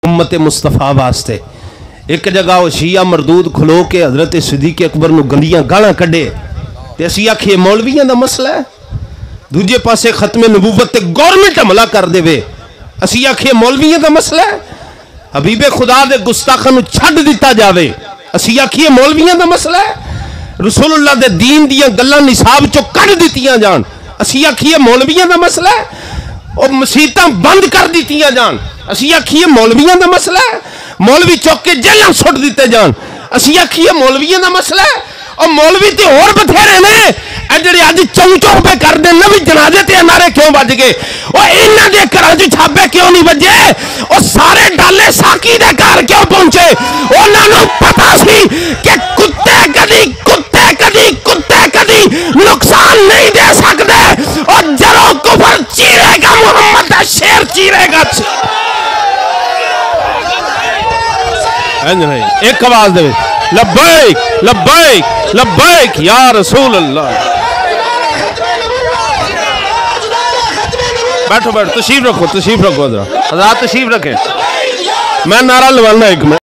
उम्मत मुस्तफा वास्ते। एक जगह वो शिया मरदूद खलो के हजरत सिद्दीक़ अकबर नूं गंदियां गालां कढे ते असीं आखिए मौलवियां दा मसला है। दूजे पासे खत्मे नबूवत ते गवर्नमेंट हमला कर देवे, असीं आखिए मौलवियां दा मसला है। हबीबे खुदा दे गुस्ताखां नूं छड्ड दिता जावे, असीं आखिए मौलवियां दा मसला है। रसूलुल्लाह दे दीन दियां गल्लां निसाब चों कढ दित्तियां जान, असीं आखिए मौलवियां दा मसला है। और मसीतां बंद कर दित्तियां जान, असीं आखिए मौलवियां दा मसला है। मौलवी चौक के जेलां सुट दिते जान, असीं आखिए मौलवियां दा मसला है। और मौलवी ते होर बथेरे ने जिहड़े अज चौं पे करदे नबी जनाजे ते नारे क्यों बज गए, और इन्हां दे घरां च छापे क्यों नहीं बजे, और सारे डाले साकी दे घर क्यों पहुंचे। उन्हां नूं पता सी कि कुत्ते कदी नुकसान नहीं दे सकते, और जरों कुफर चीरेगा मुहम्मद दा शेर चीरेगा। एक आवाज दे लब्बैक लब्बैक लब्बैक या रसूल अल्लाह। बैठो बैठो, तशरीफ रखो हजरात, तशरीफ रखें। मैं नारा लवाना एक में।